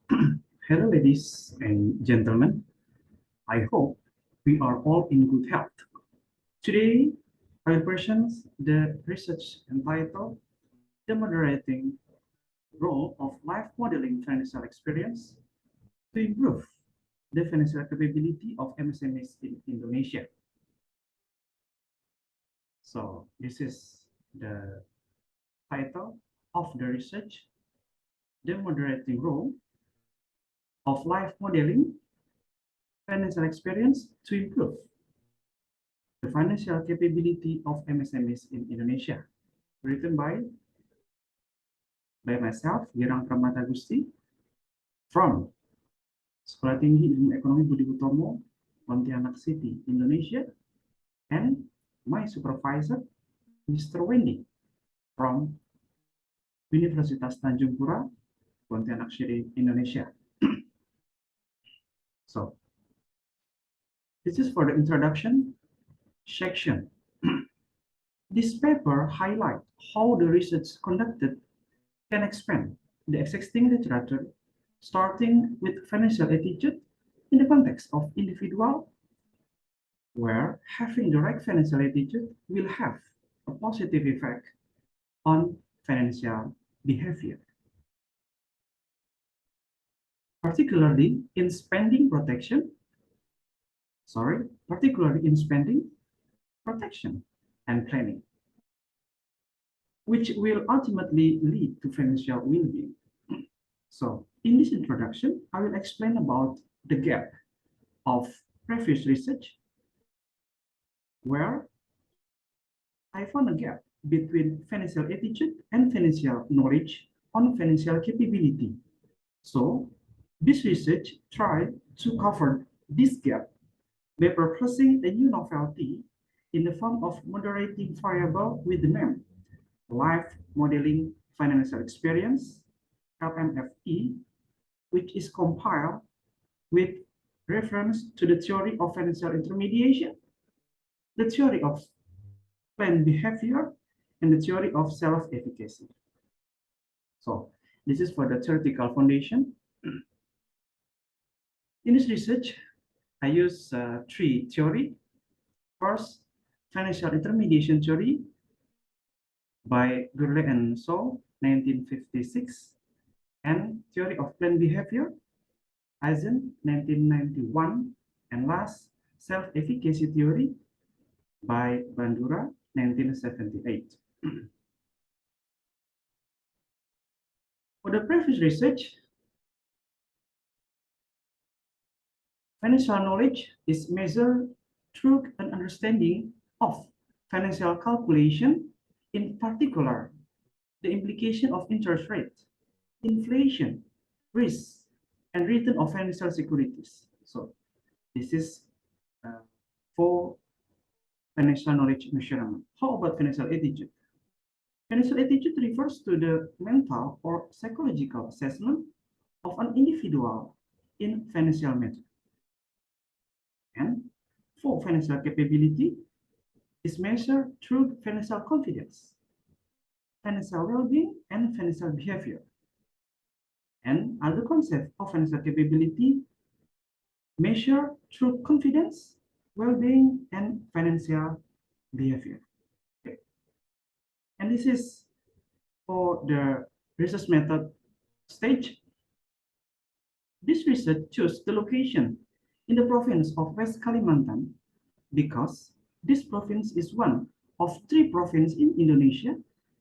Hello, ladies and gentlemen. I hope we are all in good health. Today, I will present the research entitled The Moderating Role of Life Modeling Financial Experience to Improve the Financial Capability of MSMEs in Indonesia. So, this is the title of the research, The Moderating Role of Life Modeling Financial Experience to Improve the Financial Capability of MSMEs in Indonesia, written by myself, Girang Pramata Gusti, from Sekolah Tinggi Ilmu Ekonomi Budi Utomo, Pontianak City, Indonesia, and my supervisor, Mr. Wendy, from Universitas Tanjung Pura, Pontianak City, Indonesia. So, this is for the introduction section. This paper highlights how the research conducted can expand the existing literature, starting with financial attitude in the context of individual, where having the right financial attitude will have a positive effect on financial behavior, particularly in spending protection, particularly in spending protection and planning, which will ultimately lead to financial well-being. So in this introduction, I will explain about the gap of previous research where I found a gap between financial attitude and financial knowledge on financial capability. So this research tried to cover this gap by proposing a new novelty in the form of moderating variable with the name Life Modeling Financial Experience, LMFE, which is compiled with reference to the theory of financial intermediation, the theory of planned behavior, and the theory of self-efficacy. So this is for the theoretical foundation. In this research, I use three theories. First, financial intermediation theory by Gurley and So, 1956, and theory of planned behavior, Eisen, 1991, and last, self-efficacy theory by Bandura, 1978. For the previous research, financial knowledge is measured through an understanding of financial calculation, in particular, the implication of interest rate, inflation, risk, and return of financial securities. So this is for financial knowledge measurement. How about financial attitude? Financial attitude refers to the mental or psychological assessment of an individual in financial matter. And for financial capability is measured through financial confidence, financial well-being, and financial behavior. And other concept of financial capability measure through confidence, well-being, and financial behavior. Okay. And this is for the research method stage. This research chose the location in the province of West Kalimantan because this province is one of three provinces in Indonesia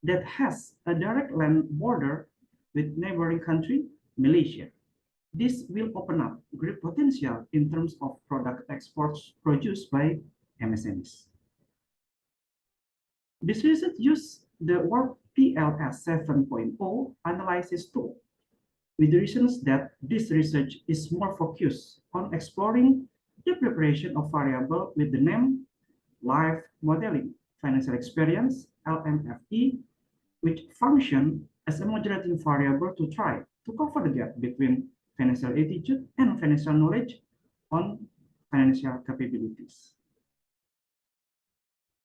that has a direct land border with neighboring country, Malaysia. This will open up great potential in terms of product exports produced by MSMEs. This research used the WORK PLS 7.0 analysis tool, with the reasons that this research is more focused on exploring the preparation of variable with the name Life Modeling Financial Experience, LMFE, which function as a moderating variable to try to cover the gap between financial attitude and financial knowledge on financial capabilities.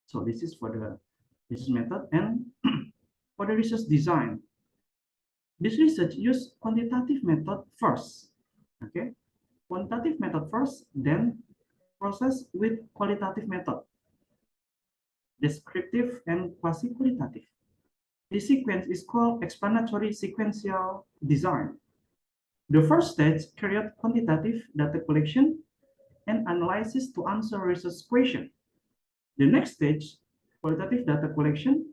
So this is for the research method, and for the research design. This research used quantitative method first, okay? Quantitative method first, then process with qualitative method, descriptive and quasi-qualitative. This sequence is called explanatory sequential design. The first stage carried quantitative data collection and analysis to answer research question. The next stage, qualitative data collection,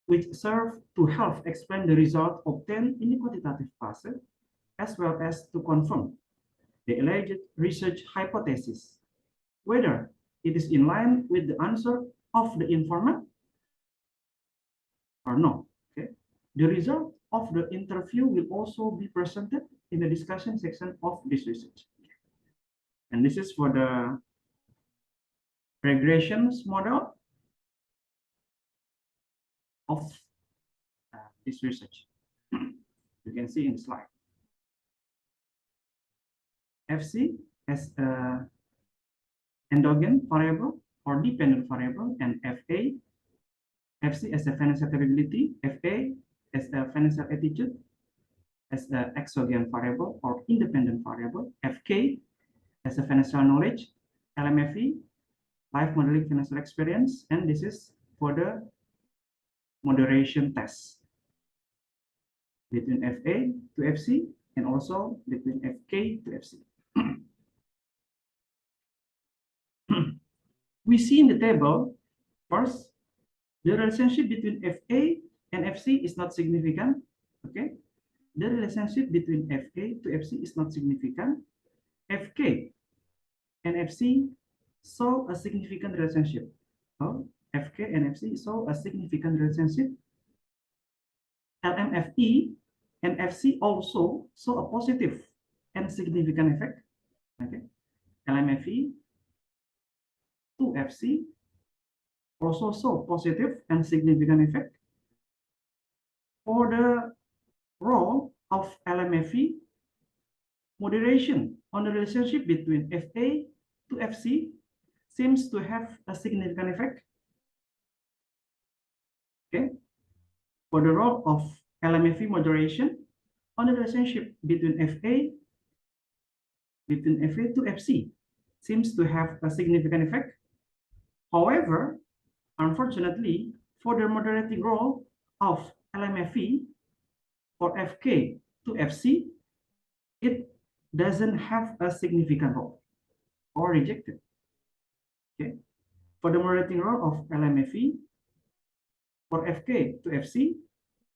which serve to help explain the result obtained in the quantitative phase, as well as to confirm the alleged research hypothesis, whether it is in line with the answer of the informant or not. Okay? The result of the interview will also be presented in the discussion section of this research. And this is for the regressions model of this research. You can see in the slide. FC as a endogenous variable or dependent variable, and FC as a financial capability, FA as a financial attitude, as an exogenous variable or independent variable, FK as a financial knowledge, LMFE, life modeling financial experience, and this is for the moderation test between FA to FC and also between FK to FC. We see in the table, first, the relationship between FA and FC is not significant. Okay, the relationship between FA to FC is not significant. FK and FC show a significant relationship. So FK and FC show a significant relationship. LMFE and FC also show a positive and significant effect. Okay, LMFE to FC also show positive and significant effect. For the role of LMFE, moderation on the relationship between FA to FC seems to have a significant effect. Okay, for the role of LMFE moderation on the relationship between FA to FC seems to have a significant effect. However, unfortunately, for the moderating role of LMFE for FK to FC, it doesn't have a significant role or rejected. Okay, for the moderating role of LMFE for FK to FC,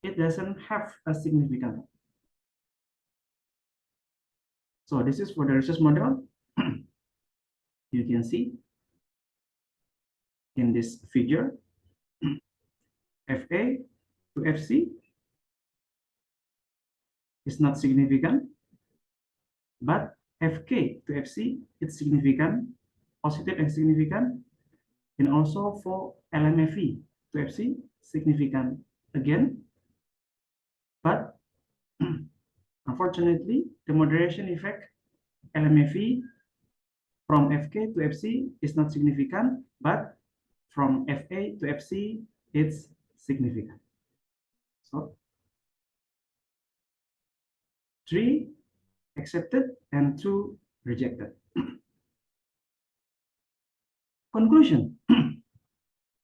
it doesn't have a significant role. So this is for the research model. You can see in this figure, FA to FC is not significant, but FK to FC is significant, positive and significant, and also for LMFE to FC, significant again. But unfortunately, the moderation effect LMFE from FK to FC is not significant, but from FA to FC, it's significant. So 3 accepted and 2 rejected. Conclusion.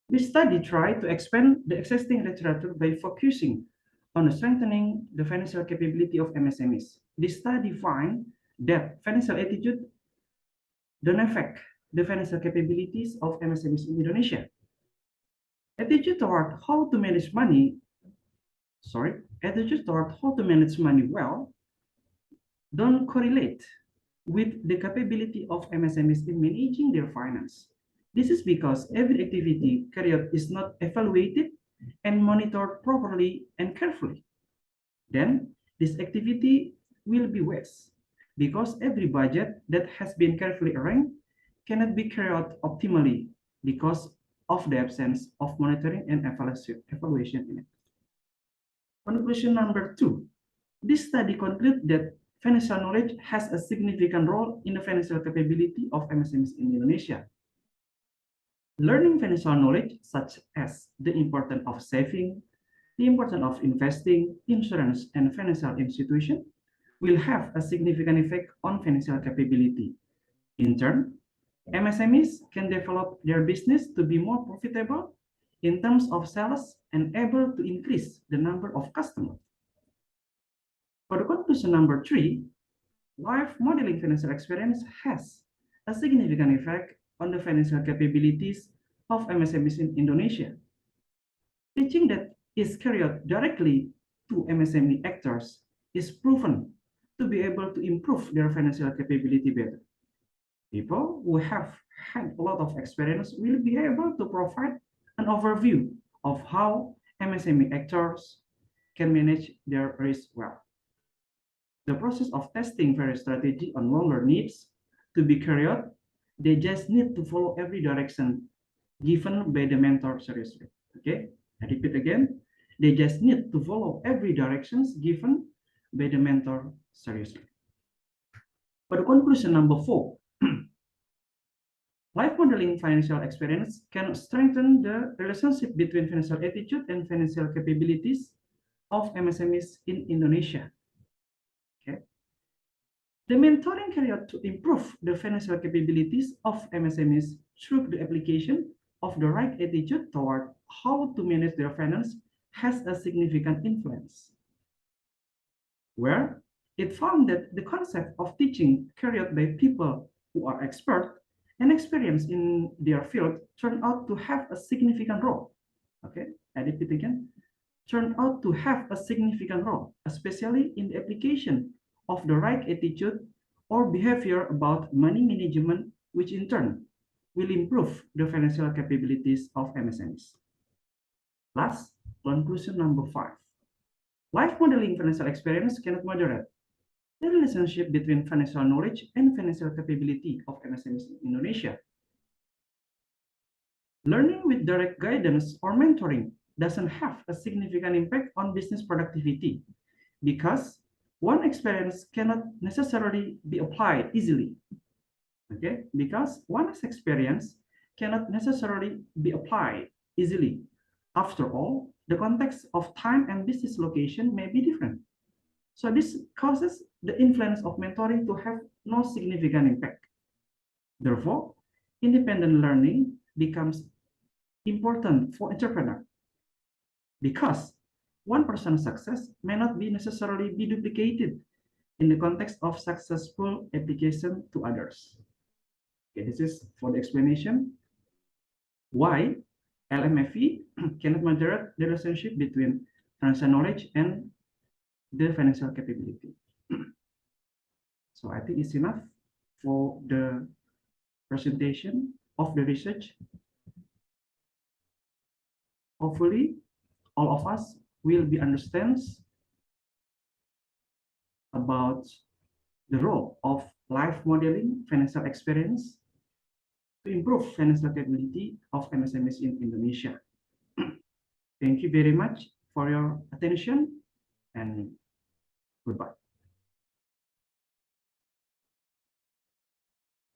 This study tried to expand the existing literature by focusing on strengthening the financial capability of MSMEs. This study finds that financial attitude don't affect the financial capabilities of MSMEs in Indonesia. Attitude toward how to manage money well don't correlate with the capability of MSMEs in managing their finance. This is because every activity carried is not evaluated and monitored properly and carefully. Then this activity will be waste because every budget that has been carefully arranged cannot be carried out optimally because of the absence of monitoring and evaluation in it. Conclusion number 2. This study concludes that financial knowledge has a significant role in the financial capability of MSMEs in Indonesia. Learning financial knowledge, such as the importance of saving, the importance of investing, insurance, and financial institution will have a significant effect on financial capability. In turn, MSMEs can develop their business to be more profitable in terms of sales and able to increase the number of customers. For the conclusion number 3, life modeling financial experience has a significant effect on the financial capabilities of MSMEs in Indonesia. Teaching that is carried directly to MSME actors is proven to be able to improve their financial capability better. People who have had a lot of experience will be able to provide an overview of how MSME actors can manage their risk well. The process of testing various strategy on longer needs to be carried out, they just need to follow every direction given by the mentor seriously. Okay, I repeat again, they just need to follow every directions given by the mentor seriously. For the conclusion number 4, life modeling financial experience can strengthen the relationship between financial attitude and financial capabilities of MSMEs in Indonesia. Okay. The mentoring carried out to improve the financial capabilities of MSMEs through the application of the right attitude toward how to manage their finance has a significant influence. Where it found that the concept of teaching carried out by people who are expert and experienced in their field turned out to have a significant role. Okay, I repeat again, turned out to have a significant role, especially in the application of the right attitude or behavior about money management, which in turn will improve the financial capabilities of MSMEs. Last, conclusion number 5. Life modeling financial experience cannot moderate the relationship between financial knowledge and financial capability of MSMEs in Indonesia. Learning with direct guidance or mentoring doesn't have a significant impact on business productivity because one experience cannot necessarily be applied easily. Okay, because one's experience cannot necessarily be applied easily. After all, the context of time and business location may be different. So this causes the influence of mentoring to have no significant impact. Therefore, independent learning becomes important for entrepreneurs because one person's success may not be necessarily be duplicated in the context of successful application to others. Okay, this is for the explanation why LMFE cannot moderate the relationship between financial knowledge and the financial capability. So I think it's enough for the presentation of the research. Hopefully, all of us will be understands about the role of life modeling financial experience to improve financial capability of MSMEs in Indonesia. Thank you very much for your attention and goodbye.